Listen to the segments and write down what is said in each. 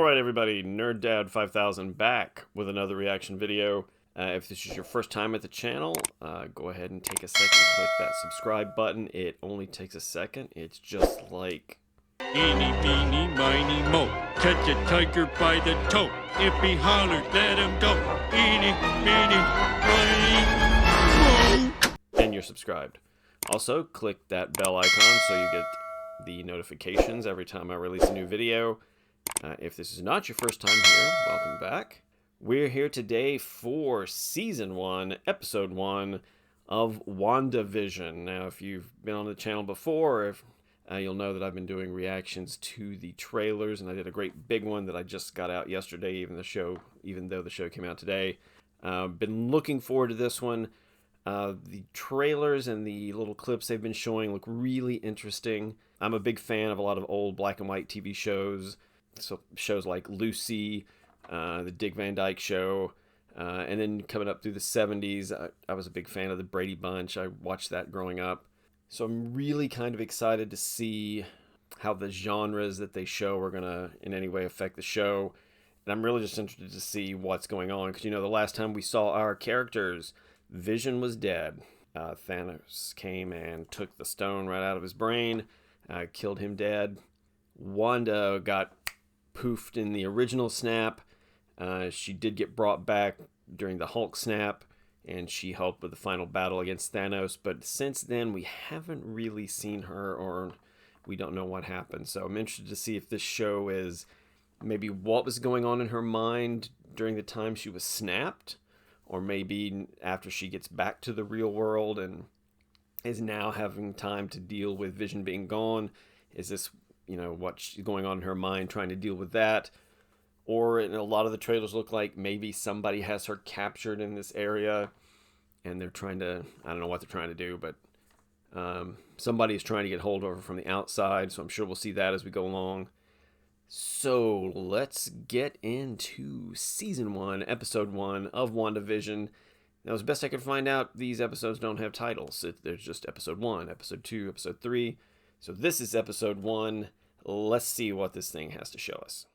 Alright everybody, Nerd Dad 5000 back with another reaction video. If this is your first time at the channel, go ahead and take a second, click that subscribe button. It only takes a second. It's just like... Eeny, meeny, miny, mo. Catch a tiger by the toe. If he hollers, let him go. Eeny, meeny, miny, mo. And you're subscribed. Also, click that bell icon so you get the notifications every time I release a new video. If this is not your first time here, welcome back. We're here today for Season 1, Episode 1 of WandaVision. Now, if you've been on the channel before, you'll know that I've been doing reactions to the trailers, and I did a great big one that I just got out yesterday, even though the show came out today. Been looking forward to this one. The trailers and the little clips they've been showing look really interesting. I'm a big fan of a lot of old black and white TV shows. So shows like Lucy, the Dick Van Dyke Show, and then coming up through the 70s, I was a big fan of the Brady Bunch. I watched that growing up. So I'm really kind of excited to see how the genres that they show are going to in any way affect the show. And I'm really just interested to see what's going on. Because, you know, the last time we saw our characters, Vision was dead. Thanos came and took the stone right out of his brain, killed him dead. Wanda got poofed in the original snap. She did get brought back during the Hulk snap, and she helped with the final battle against Thanos. But since then, we haven't really seen her, or we don't know what happened. So I'm interested to see if this show is maybe what was going on in her mind during the time she was snapped, or maybe after she gets back to the real world and is now having time to deal with Vision being gone. Is this, you know, what's going on in her mind, trying to deal with that? Or in a lot of the trailers look like maybe somebody has her captured in this area and they're trying to, I don't know what they're trying to do, but somebody's trying to get hold of her from the outside. So I'm sure we'll see that as we go along. So let's get into Season 1, Episode 1 of WandaVision. Now, as best I could find out, these episodes don't have titles. There's just Episode 1, Episode 2, Episode 3. So this is Episode 1. Let's see what this thing has to show us.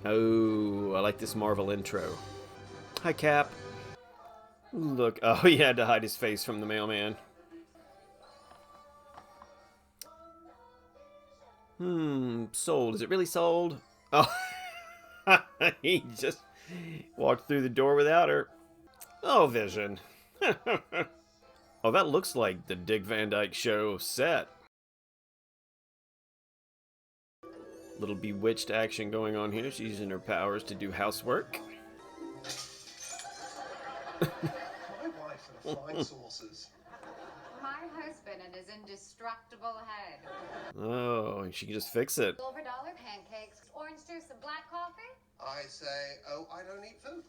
Oh, I like this Marvel intro. Hi, Cap. Look, oh, he had to hide his face from the mailman. Sold. Is it really sold? Oh, he just walked through the door without her. Oh, Vision. Oh, that looks like the Dick Van Dyke Show set. Little bewitched action going on here. She's using her powers to do housework. My wife and fine sauces. My husband and his indestructible head. Oh, she can just fix it. Silver dollar pancakes, orange juice, and black coffee. I say, oh, I don't eat food.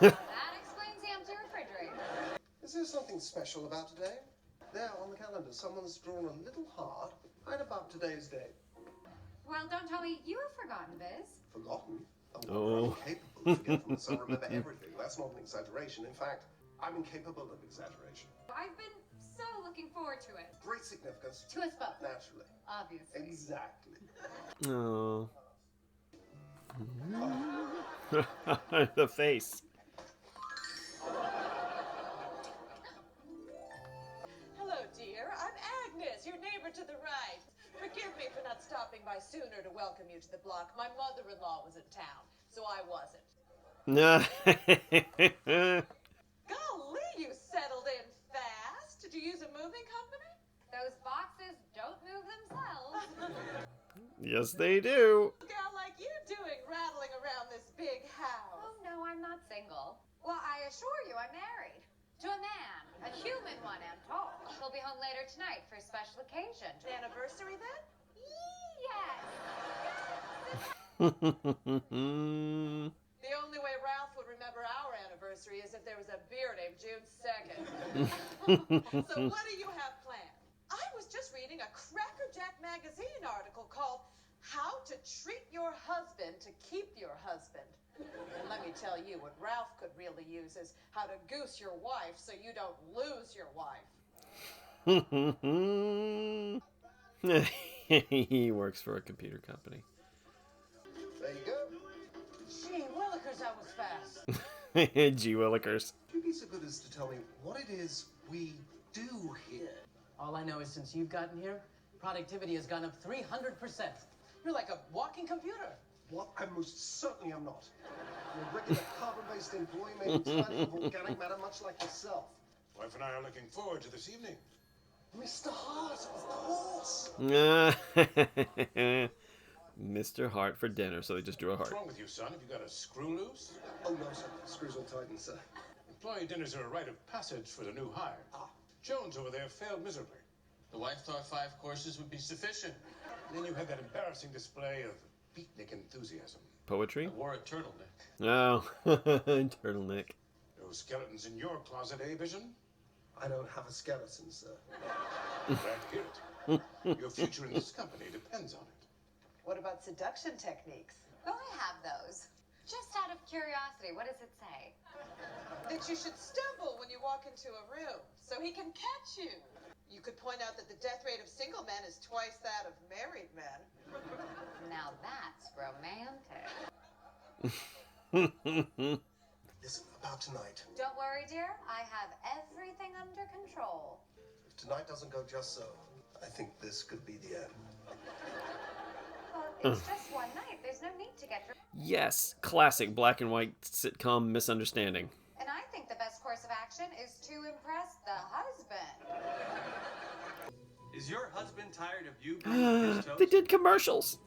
That explains the empty refrigerator. Is there something special about today? There on the calendar, someone's drawn a little heart right above today's date. Well, don't tell me you have forgotten, Viz. Forgotten? Oh. I'm incapable of forgetfulness. I remember everything. That's not an exaggeration. In fact, I'm incapable of exaggeration. I've been so looking forward to it. Great significance. To us both. Naturally. Obviously. Exactly. Oh. The face. Hello, dear. I'm Agnes, your neighbor to the right. Forgive me for not stopping by sooner to welcome you to the block. My mother-in-law was in town, so I wasn't. Golly, you settled in fast. Did you use a moving company? Those boxes don't move themselves. Yes, they do. A gal like you doing rattling around this big house. Oh, no, I'm not single. Well, I assure you I'm married. To a man. A human one, I'm told. He'll be home later tonight for a special occasion. Anniversary then? Yes. The only way Ralph would remember our anniversary is if there was a beer named June 2nd. So what do you have planned? I was just reading a Crackerjack magazine article called How to Treat Your Husband to Keep Your Husband. And let me tell you, what Ralph could really use is how to goose your wife so you don't lose your wife. He works for a computer company. that was fast. Gee willikers. Would you be so good as to tell me what it is we do here? All I know is since you've gotten here, productivity has gone up 300%. You're like a walking computer. What I most certainly am not. I'm a regular carbon-based employee made entirely of organic matter, much like yourself. Wife and I are looking forward to this evening. Mr. Hart, of course. Mr. Hart for dinner, so they just drew a heart. What's wrong with you, son? Have you got a screw loose? Oh, no, sir. Screws all tightened, sir. Employee dinners are a rite of passage for the new hire. Jones over there failed miserably. The wife thought 5 courses would be sufficient. And then you had that embarrassing display of beatnik enthusiasm. Poetry? I wore a turtleneck. Oh, turtleneck. No skeletons in your closet, eh, Vision? I don't have a skeleton, sir. Glad to hear it. Your future in this company depends on it. What about seduction techniques? Oh, I have those. Just out of curiosity, what does it say? That you should stumble when you walk into a room so he can catch you. You could point out that the death rate of single men is twice that of married men. Now that's romantic. Listen, about tonight. Don't worry, dear. I have everything under control. If tonight doesn't go just so, I think this could be the end. Well, it's just one night. There's no need to get... Yes, classic black and white sitcom misunderstanding. And I think the best course of action is to impress the husband. Is your husband tired of you being his toast? They did commercials.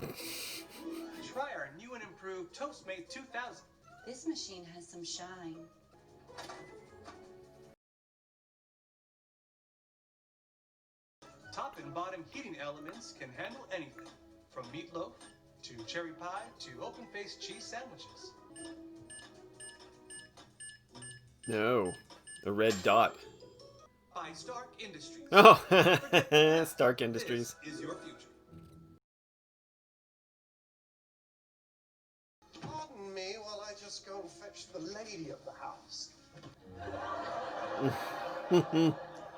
Try our new and improved Toastmate 2000. This machine has some shine. Top and bottom heating elements can handle anything, from meatloaf to cherry pie to open-faced cheese sandwiches. No, a red dot. By Stark Industries. Oh, Stark Industries. This is your future. Pardon me while I just go and fetch the lady of the house.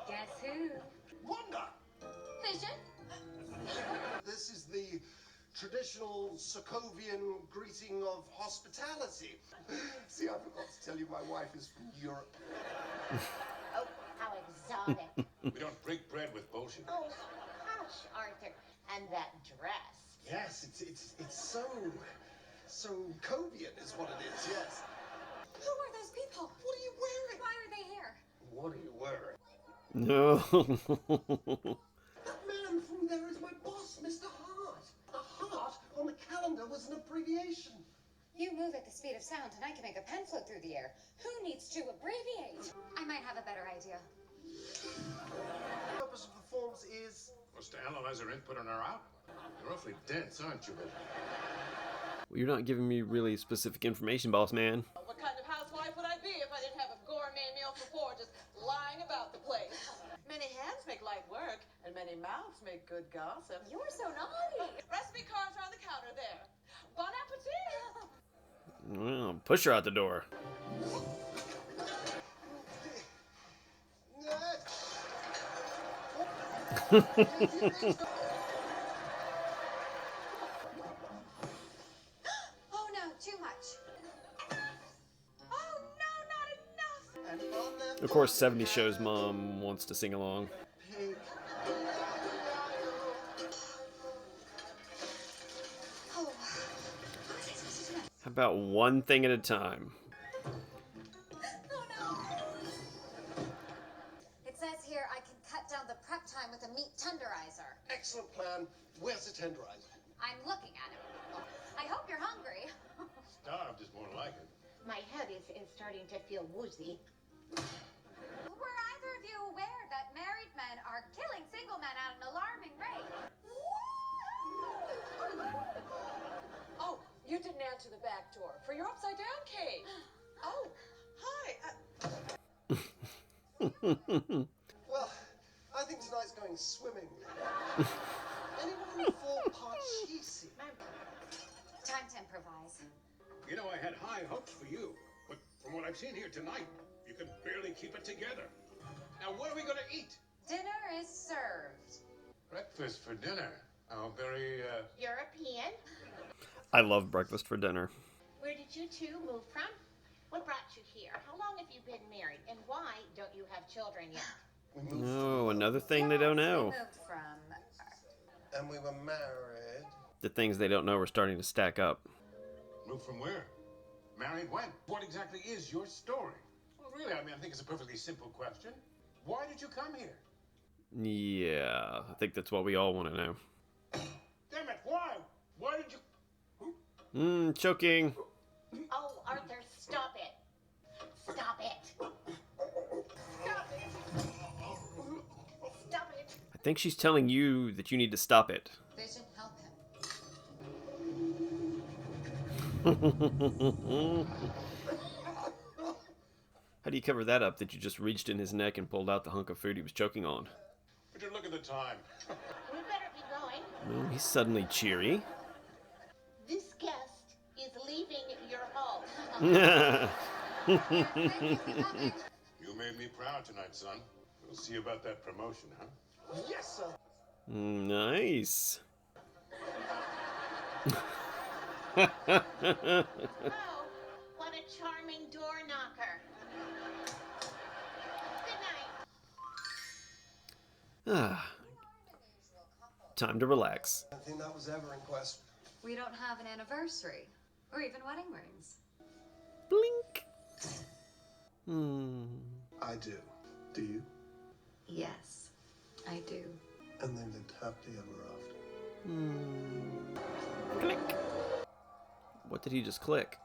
Guess who? Wanda! Vision? This is the traditional Sokovian greeting of hospitality. See, I forgot to tell you my wife is from Europe. Oh, how exotic. We don't break bread with bullshit. Oh, hush, Arthur. And that dress. Yes, it's so Sokovian is what it is, yes. Who are those people? What are you wearing? Why are they here? What are you wearing? No. That man from there is my boss, Mr. Hart. A heart on the calendar was an abbreviation. You move at the speed of sound and I can make a pen float through the air. Who needs to abbreviate? I might have a better idea. The purpose of the forms is... Was to analyze her input on our output. You're awfully dense, aren't you, Vision? Well, you're not giving me really specific information, boss man. What kind of housewife would I be if I didn't have a gourmet meal for 4 just lying about the place? Many hands make light work, and many mouths make good gossip. You're so naughty. Recipe cards are on the counter there. Bon appetit! Well, push her out the door. Oh no, too much. Oh no, not enough. And on that Of course, 70 shows mom wants to sing along. pig. Oh. How about one thing at a time? Oh no. It says here I can cut down the prep time with a meat tenderizer. Excellent plan. Where's the tenderizer? I'm looking at him. I hope you're hungry. Starved is more like it. My head is starting to feel woozy. Were either of you aware that married men are killing single men at an alarming rate? Oh, you didn't answer the back door for your upside down cake. Oh, hi. Well, I think tonight's going swimming. Anyone for parcheesi? Time to improvise. You know, I had high hopes for you, but from what I've seen here tonight, you can barely keep it together. Now, what are we going to eat? Dinner is served. Breakfast for dinner. How very, European? I love breakfast for dinner. Where did did you two move from? What brought you here? How long have you been married? And why don't you have children yet? Oh, another thing they don't know. We moved from... And we were married. The things they don't know are starting to stack up. Moved from where? Married when? What exactly is your story? Well, really, I think it's a perfectly simple question. Why did you come here? Yeah, I think that's what we all want to know. Damn it, why? Why did you... Choking. Oh, Arthur, stop it. Stop it. Stop it. Stop it. I think she's telling you that you need to stop it. Vision, help him. How do you cover that up that you just reached in his neck and pulled out the hunk of food he was choking on? Would you look at the time? We better be going. Well, he's suddenly cheery. This guest is leaving your home. You made me proud tonight, son. We'll see about that promotion, huh? Yes, sir. Nice. Oh, what a charming door knocker. Good night. Time to relax. I think that was ever in question. We don't have an anniversary. Or even wedding rings. Blink. I do. Do you? Yes, I do. And they lived happily ever after. Click. What did he just click?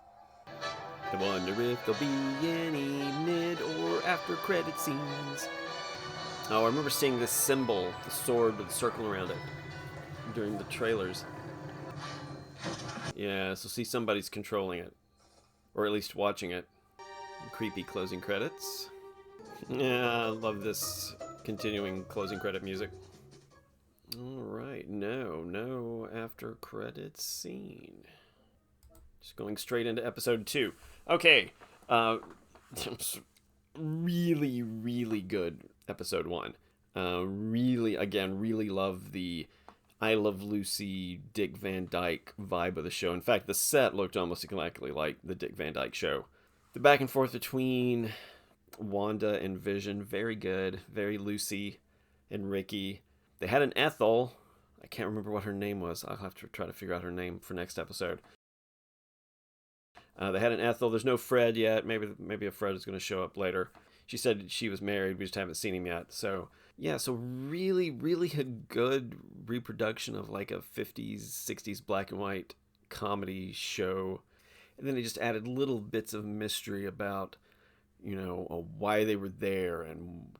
I wonder if there'll be any mid or after credit scenes. Oh, I remember seeing this symbol, the sword with a circle around it, during the trailers. Yeah, so see somebody's controlling it. Or at least watching it. Creepy closing credits. Yeah, I love this continuing closing credit music. Alright, no after credits scene. Just going straight into episode 2. Okay, really good episode 1. Really love the I Love Lucy, Dick Van Dyke vibe of the show. In fact, the set looked almost exactly like the Dick Van Dyke show. The back and forth between Wanda and Vision, very good. Very Lucy and Ricky. They had an Ethel. I can't remember what her name was. I'll have to try to figure out her name for next episode. They had an Ethel. There's no Fred yet. Maybe a Fred is going to show up later. She said she was married. We just haven't seen him yet. So, yeah, so really a good reproduction of like a 50s, 60s black and white comedy show. And then they just added little bits of mystery about, why they were there and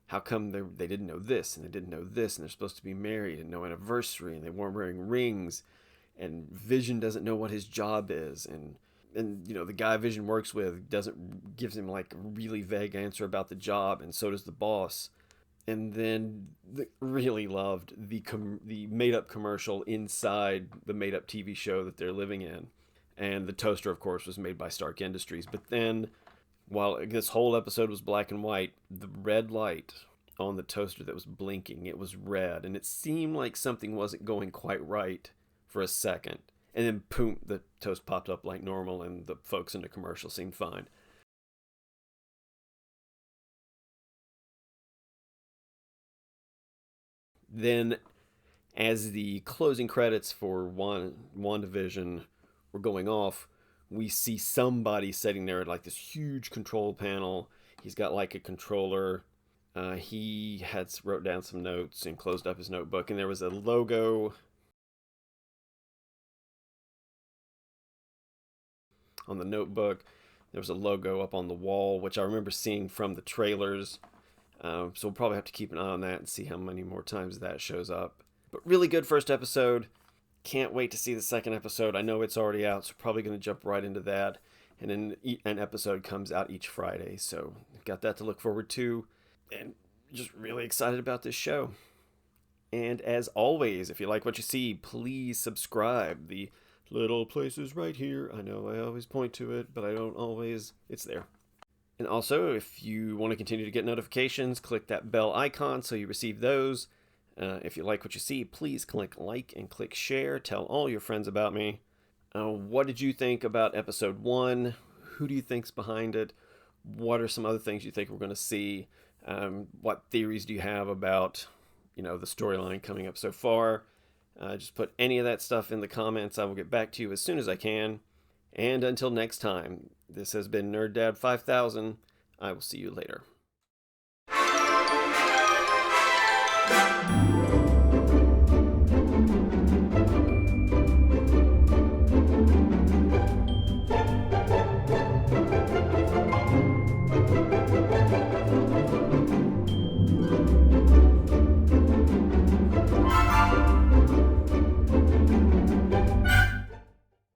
how come they didn't know this and they didn't know this and they're supposed to be married and no anniversary and they weren't wearing rings and Vision doesn't know what his job is and the guy Vision works with gives him like a really vague answer about the job, and so does the boss. And then really loved the made-up commercial inside the made-up TV show that they're living in. And the toaster, of course, was made by Stark Industries. But then, while this whole episode was black and white, the red light on the toaster that was blinking, it was red. And it seemed like something wasn't going quite right for a second. And then, boom, the toast popped up like normal, and the folks in the commercial seemed fine. Then, as the closing credits for WandaVision were going off, we see somebody sitting there at like this huge control panel. He's got like a controller. He wrote down some notes and closed up his notebook, and there was a logo on the notebook. There was a logo up on the wall, which I remember seeing from the trailers. So we'll probably have to keep an eye on that and see how many more times that shows up. But really good first episode. Can't wait to see the second episode. I know it's already out, so probably going to jump right into that. And then an episode comes out each Friday, so got that to look forward to. And just really excited about this show. And as always, if you like what you see, please subscribe. The little place is right here. I know I always point to it, but I don't always. It's there. And also, if you want to continue to get notifications, click that bell icon so you receive those. If you like what you see, please click like and click share. Tell all your friends about me. What did you think about episode 1? Who do you think's behind it? What are some other things you think we're going to see? What theories do you have about, the storyline coming up so far? Just put any of that stuff in the comments. I will get back to you as soon as I can. And until next time, this has been Nerd Dad 5000. I will see you later.